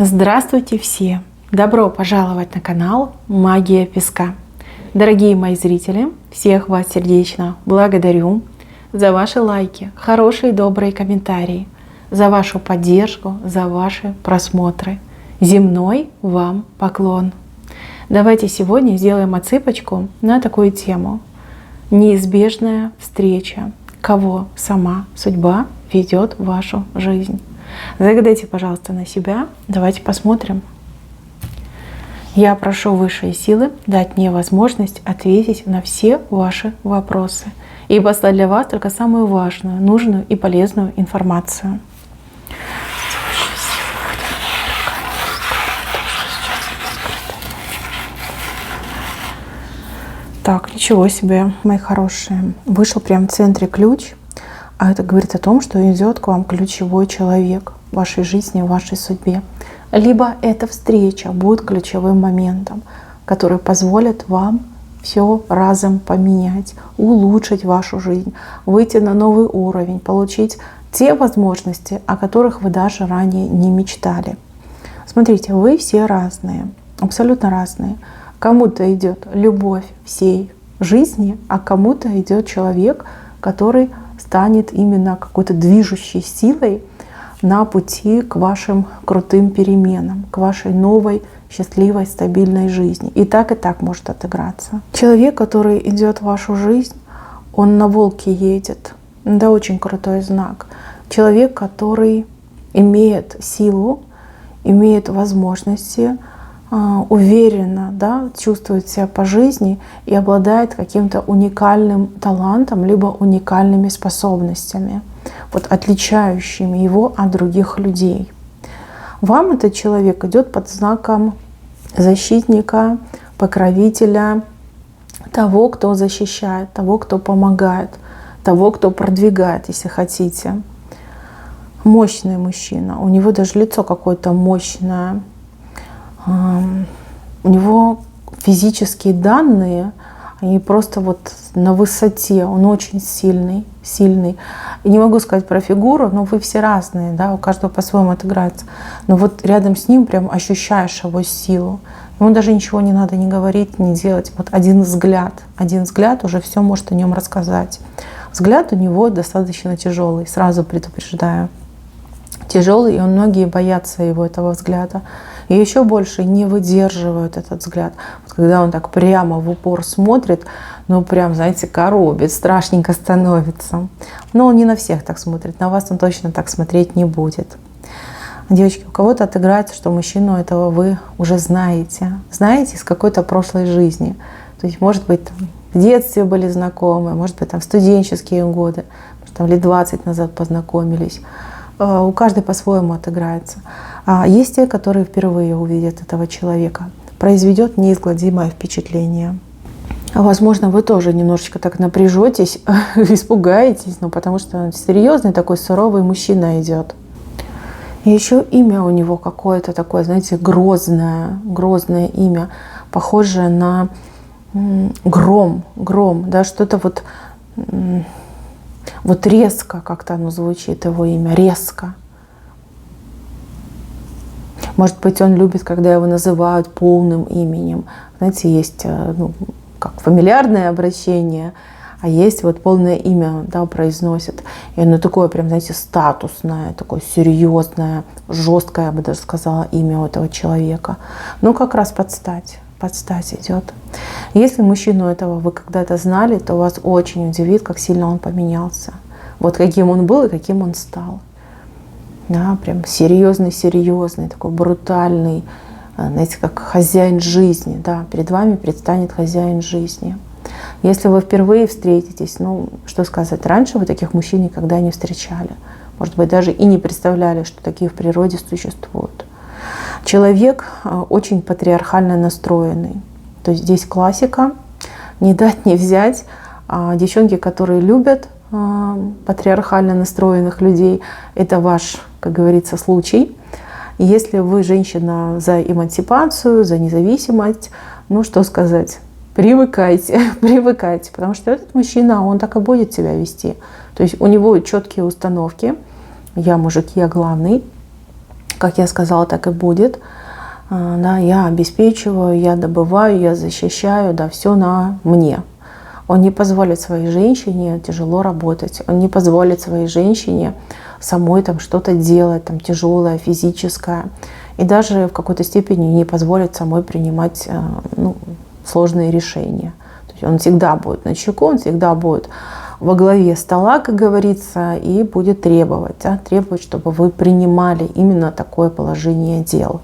Здравствуйте все! Добро пожаловать на канал Магия Песка. Дорогие мои зрители, всех вас сердечно благодарю за ваши лайки, хорошие добрые комментарии, за вашу поддержку, за ваши просмотры. Земной вам поклон! Давайте сегодня сделаем отсыпочку на такую тему. Неизбежная встреча. Кого сама судьба ведет в вашу жизнь? Загадайте, пожалуйста, на себя. Давайте посмотрим. Я прошу высшие силы дать мне возможность ответить на все ваши вопросы и послать для вас только самую важную, нужную и полезную информацию. Так, ничего себе, мои хорошие. Вышел прямо в центре ключ. А это говорит о том, что идет к вам ключевой человек в вашей жизни, в вашей судьбе. Либо эта встреча будет ключевым моментом, который позволит вам все разом поменять, улучшить вашу жизнь, выйти на новый уровень, получить те возможности, о которых вы даже ранее не мечтали. Смотрите, вы все разные, абсолютно разные. Кому-то идет любовь всей жизни, а кому-то идет человек, который станет именно какой-то движущей силой на пути к вашим крутым переменам, к вашей новой, счастливой, стабильной жизни. И так может отыграться. Человек, который идет в вашу жизнь, он на волке едет. Это очень крутой знак. Человек, который имеет силу, имеет возможности, уверенно, чувствует себя по жизни и обладает каким-то уникальным талантом, либо уникальными способностями, отличающими его от других людей. Вам этот человек идет под знаком защитника, покровителя, того, кто защищает, того, кто помогает, того, кто продвигает, если хотите. Мощный мужчина, у него даже лицо какое-то мощное. У него физические данные, они просто на высоте, он очень сильный. И не могу сказать про фигуру, но вы все разные, у каждого по-своему отыграется. Но рядом с ним прям ощущаешь его силу. Ему даже ничего не надо ни говорить, ни делать. Один взгляд уже все может о нем рассказать. Взгляд у него достаточно тяжелый, сразу предупреждаю. Тяжелый, и многие боятся этого взгляда. И еще больше не выдерживают этот взгляд. Когда он так прямо в упор смотрит, прям, знаете, коробит, страшненько становится. Но он не на всех так смотрит, на вас он точно так смотреть не будет. Девочки, у кого-то отыграется, что мужчину этого вы уже знаете. Знаете из какой-то прошлой жизни. То есть, может быть, в детстве были знакомы, может быть, в студенческие годы, может, лет 20 назад познакомились. У каждой по-своему отыграется. А есть те, которые впервые увидят этого человека. Произведет неизгладимое впечатление. Возможно, вы тоже немножечко так напряжетесь, испугаетесь, потому что серьезный такой суровый мужчина идет. И еще имя у него какое-то такое, знаете, грозное имя, похожее на гром, что-то резко как-то оно звучит, его имя, резко. Может быть, он любит, когда его называют полным именем. Знаете, есть как фамильярное обращение, а есть полное имя, произносят. И оно такое прям, знаете, статусное, такое серьезное, жесткое, я бы даже сказала, имя у этого человека. Как раз под стать идет. Если мужчину этого вы когда-то знали, то вас очень удивит, как сильно он поменялся. Каким он был и каким он стал. Прям серьезный, такой брутальный, знаете, как хозяин жизни. Перед вами предстанет хозяин жизни. Если вы впервые встретитесь, что сказать, раньше вы таких мужчин никогда не встречали. Может быть, даже и не представляли, что такие в природе существуют. Человек очень патриархально настроенный. То есть здесь классика, не дать не взять. Девчонки, которые любят патриархально настроенных людей, это ваш, как говорится, случай. И если вы женщина за эмансипацию, за независимость, что сказать, привыкайте, потому что этот мужчина, он так и будет себя вести. То есть у него четкие установки, я мужик, я главный. Как я сказала, так и будет. Да, я обеспечиваю, я добываю, я защищаю, да, все на мне. Он не позволит своей женщине тяжело работать, он не позволит своей женщине самой там что-то делать, там тяжелое, физическое. И даже в какой-то степени не позволит самой принимать сложные решения. То есть он всегда будет начеку, он всегда будет во главе стола, как говорится, и будет требовать, требовать, чтобы вы принимали именно такое положение дел.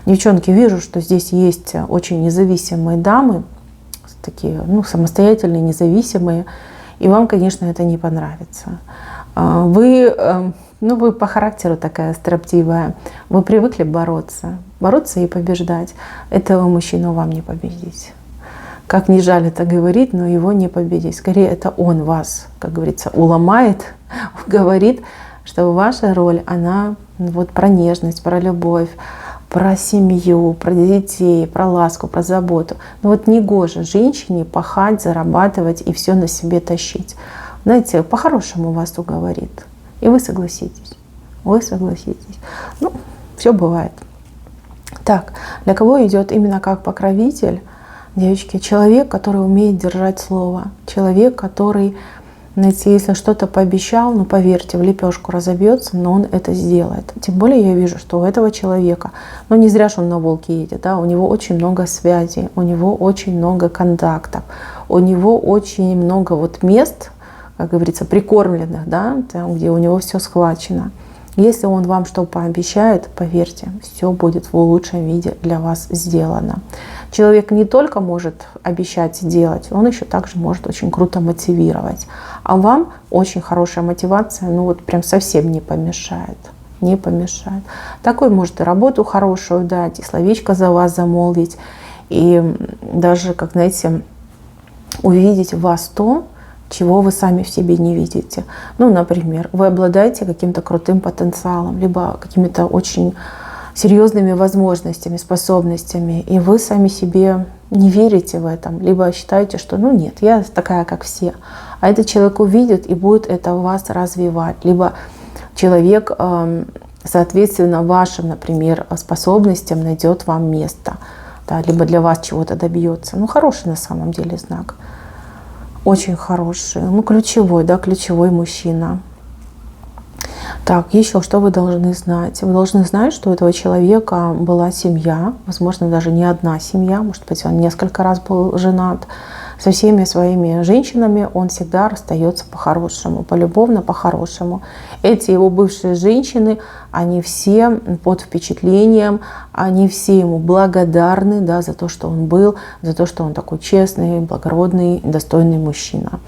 Девчонки, вижу, что здесь есть очень независимые дамы, такие самостоятельные, независимые, и вам, конечно, это не понравится. Вы по характеру такая строптивая, вы привыкли бороться и побеждать. Этого мужчину вам не победить. Как ни жаль это говорить, но его не победить. Скорее, это он вас, как говорится, уломает, говорит, что ваша роль, она про нежность, про любовь, про семью, про детей, про ласку, про заботу. Но негоже женщине пахать, зарабатывать и все на себе тащить. Знаете, по-хорошему вас уговорит. И вы согласитесь. Вы согласитесь. Все бывает. Так, для кого идет именно как покровитель? Девочки, человек, который умеет держать слово. Человек, который, знаете, если что-то пообещал, поверьте, в лепешку разобьется, но он это сделает. Тем более я вижу, что у этого человека, не зря же он на волке едет, да, у него очень много связей, у него очень много контактов, у него очень много мест, как говорится, прикормленных, да, там, где у него все схвачено. Если он вам что пообещает, поверьте, все будет в лучшем виде для вас сделано. Человек не только может обещать делать, он еще также может очень круто мотивировать. А вам очень хорошая мотивация, прям совсем не помешает. Не помешает. Такой может и работу хорошую дать, и словечко за вас замолвить, и даже, как знаете, увидеть в вас то, чего вы сами в себе не видите. Например, вы обладаете каким-то крутым потенциалом, либо какими-то очень серьезными возможностями, способностями, и вы сами себе не верите в этом, либо считаете, что нет, я такая, как все. А этот человек увидит и будет это в вас развивать. Либо человек, соответственно, вашим, например, способностям найдет вам место, да, либо для вас чего-то добьется. Хороший на самом деле знак. Очень хороший. Ключевой мужчина. Так, еще что вы должны знать? Вы должны знать, что у этого человека была семья, возможно, даже не одна семья, может быть, он несколько раз был женат. Со всеми своими женщинами он всегда расстается по-хорошему, полюбовно, по-хорошему. Эти его бывшие женщины, они все под впечатлением, они все ему благодарны, да, за то, что он был, за то, что он такой честный, благородный, достойный мужчина.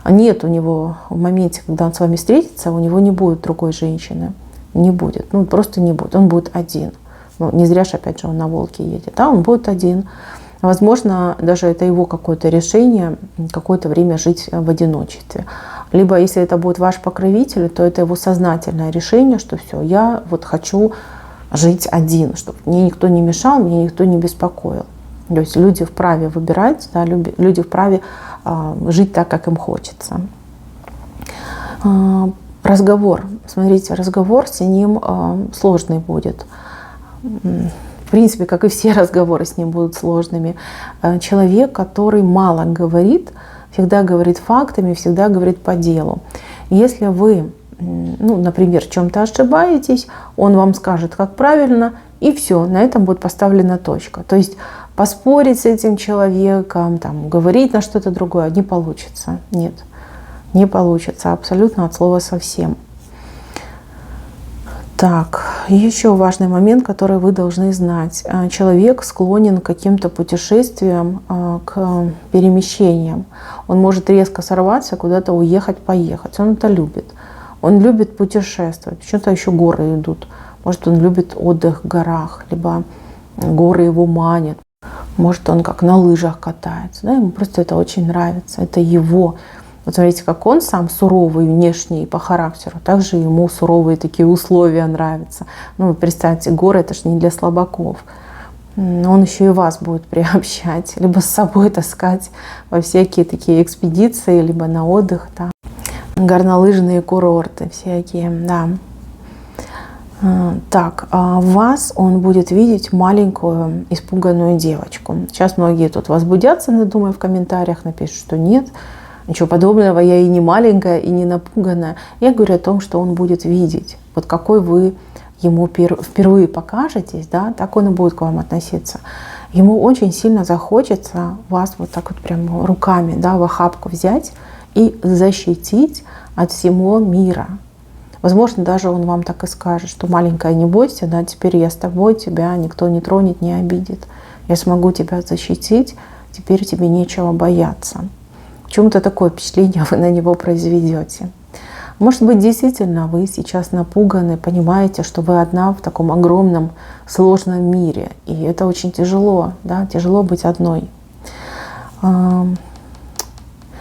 Нет у него в моменте, когда он с вами встретится, у него не будет другой женщины. Не будет. Просто не будет. Он будет один. Не зря же, опять же, он на волке едет. Да, он будет один. Возможно, даже это его какое-то решение какое-то время жить в одиночестве. Либо, если это будет ваш покровитель, то это его сознательное решение, что все, я хочу жить один, чтобы мне никто не мешал, мне никто не беспокоил. То есть люди вправе выбирать, да, люди вправе жить так, как им хочется. Разговор. Смотрите, разговор с ним сложный будет. В принципе, как и все разговоры с ним будут сложными. Человек, который мало говорит, всегда говорит фактами, всегда говорит по делу. Если вы, например, в чем-то ошибаетесь, он вам скажет, как правильно, и все, на этом будет поставлена точка. То есть поспорить с этим человеком, говорить на что-то другое не получится. Нет, не получится абсолютно от слова совсем. Так, еще важный момент, который вы должны знать. Человек склонен к каким-то путешествиям, к перемещениям. Он может резко сорваться, куда-то уехать, поехать. Он это любит. Он любит путешествовать. Почему-то еще горы идут. Может, он любит отдых в горах, либо горы его манят. Может, он как на лыжах катается. Да? Ему просто это очень нравится. Это его. Вот смотрите, как он сам суровый внешне и по характеру, также ему суровые такие условия нравятся. Представьте, горы — это же не для слабаков. Он еще и вас будет приобщать, либо с собой таскать во всякие такие экспедиции, либо на отдых, да. Горнолыжные курорты всякие, да. Так, в вас он будет видеть маленькую испуганную девочку. Сейчас многие тут возбудятся, думаю, в комментариях напишут, что нет, ничего подобного, я и не маленькая, и не напуганная. Я говорю о том, что он будет видеть, вот какой вы ему впервые покажетесь, да, так он и будет к вам относиться. Ему очень сильно захочется вас вот так вот прям руками, да, в охапку взять и защитить от всего мира. Возможно, даже он вам так и скажет, что маленькая, не бойся, да, теперь я с тобой, тебя никто не тронет, не обидит. Я смогу тебя защитить, теперь тебе нечего бояться. Почему-то такое впечатление вы на него произведете. Может быть, действительно, вы сейчас напуганы, понимаете, что вы одна в таком огромном, сложном мире. И это очень тяжело, да, тяжело быть одной.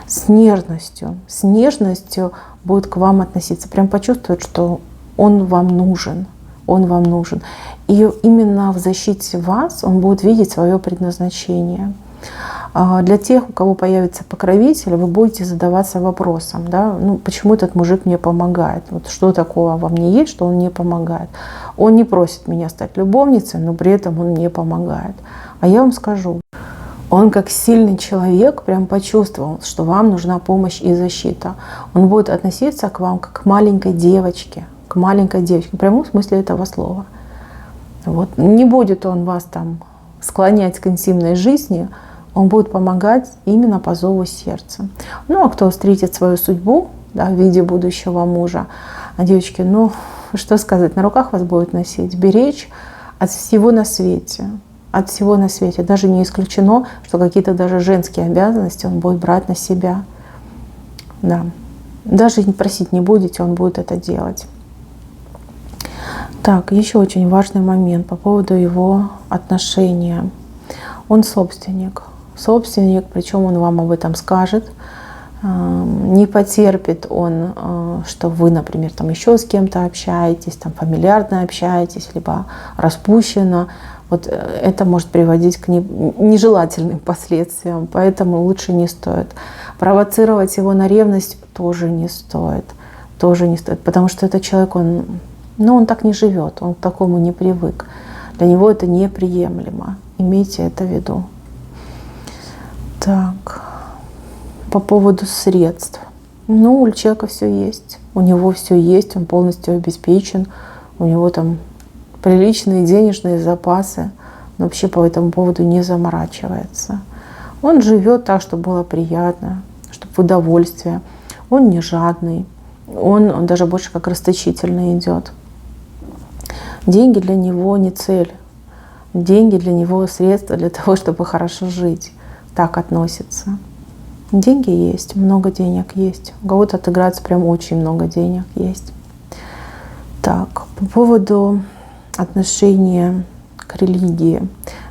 С нежностью будет к вам относиться. Прям почувствует, что он вам нужен. Он вам нужен. И именно в защите вас он будет видеть свое предназначение. Для тех, у кого появится покровитель, вы будете задаваться вопросом, да, ну, почему этот мужик мне помогает? Вот что такого во мне есть, что он мне помогает? Он не просит меня стать любовницей, но при этом он мне помогает. А я вам скажу, он как сильный человек прям почувствовал, что вам нужна помощь и защита. Он будет относиться к вам как к маленькой девочке, в прямом смысле этого слова. Вот. Не будет он вас там склонять к интимной жизни, он будет помогать именно по зову сердца. Ну, а кто встретит свою судьбу, да, в виде будущего мужа, девочки, ну, что сказать, на руках вас будет носить, беречь от всего на свете. От всего на свете. Даже не исключено, что какие-то даже женские обязанности он будет брать на себя. Да. Даже просить не будете, он будет это делать. Так, еще очень важный момент по поводу его отношения. Он собственник. Собственник, причем он вам об этом скажет. Не потерпит он, что вы, например, там еще с кем-то общаетесь, там фамильярно общаетесь, либо распущенно. Вот это может приводить к нежелательным последствиям, поэтому лучше не стоит. Провоцировать его на ревность тоже не стоит. Тоже не стоит, потому что этот человек, он так не живет, он к такому не привык. Для него это неприемлемо. Имейте это в виду. Так, по поводу средств. Ну, у человека все есть, у него все есть, он полностью обеспечен, у него там приличные денежные запасы, но вообще по этому поводу не заморачивается. Он живет так, чтобы было приятно, чтобы в удовольствие. Он не жадный, он даже больше как расточительно идет. Деньги для него не цель. Деньги для него средства для того, чтобы хорошо жить. Так относится. Деньги есть, много денег есть. У кого-то отыграться прям очень много денег есть. Так, по поводу отношения к религии.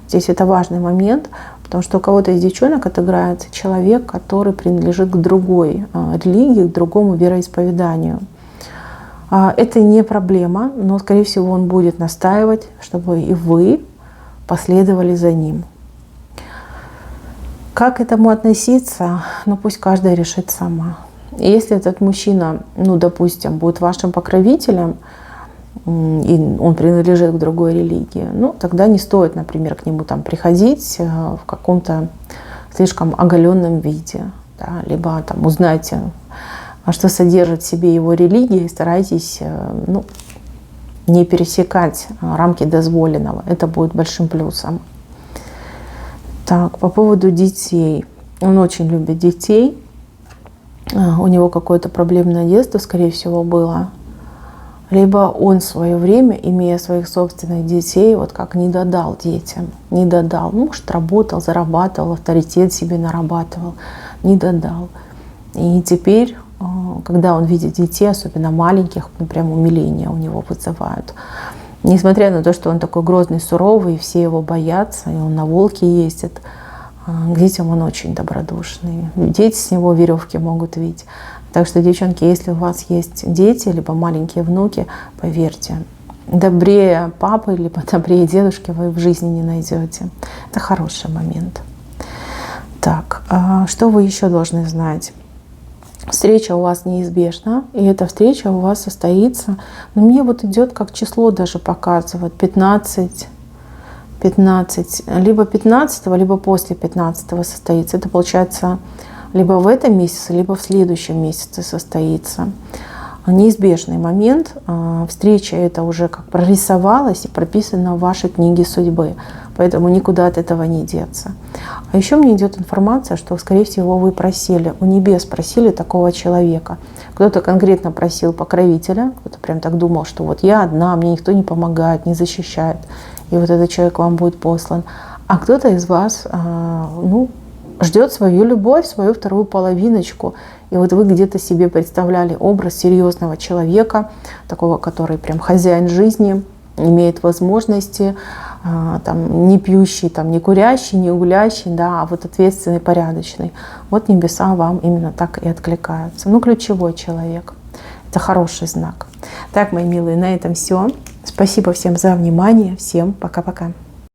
Здесь это важный момент, потому что у кого-то из девчонок отыграется человек, который принадлежит к другой религии, к другому вероисповеданию. Это не проблема, но, скорее всего, он будет настаивать, чтобы и вы последовали за ним. Как к этому относиться? Ну, пусть каждая решит сама. И если этот мужчина, ну, допустим, будет вашим покровителем, и он принадлежит к другой религии, ну, тогда не стоит, например, к нему там приходить в каком-то слишком оголенном виде, да, либо там узнайте, что содержит в себе его религия, и старайтесь, ну, не пересекать рамки дозволенного. Это будет большим плюсом. Так, по поводу детей. Он очень любит детей. У него какое-то проблемное детство, скорее всего, было. Либо он в свое время, имея своих собственных детей, вот как не додал детям. Не додал. Ну, может, работал, зарабатывал, авторитет себе нарабатывал. Не додал. И теперь, когда он видит детей, особенно маленьких, ну, прям умиление у него вызывают. Несмотря на то, что он такой грозный, суровый, все его боятся, и он на волке ездит, к детям он очень добродушный. Дети с него веревки могут видеть. Так что, девчонки, если у вас есть дети, либо маленькие внуки, поверьте, добрее папы, либо добрее дедушки вы в жизни не найдете. Это хороший момент. Так, что вы еще должны знать? встреча у вас неизбежна, и эта встреча у вас состоится. Но мне вот идет, как число даже показывает, 15, либо 15, либо после 15 состоится. Это получается либо в этом месяце, либо в следующем месяце состоится. Неизбежный момент. Встреча это уже как прорисовалась и прописана в вашей книге судьбы. Поэтому никуда от этого не деться. А еще мне идет информация, что, скорее всего, вы просили, у небес просили такого человека. Кто-то конкретно просил покровителя, кто-то прям так думал, что вот я одна, мне никто не помогает, не защищает. И вот этот человек вам будет послан. А кто-то из вас, ждет свою любовь, свою вторую половиночку. И вот вы где-то себе представляли образ серьезного человека, такого, который прям хозяин жизни, имеет возможности, там, не пьющий, там, не курящий, не гулящий, да, а вот ответственный, порядочный. Вот небеса вам именно так и откликаются. Ключевой человек. Это хороший знак. Так, мои милые, на этом все. Спасибо всем за внимание. Всем пока-пока.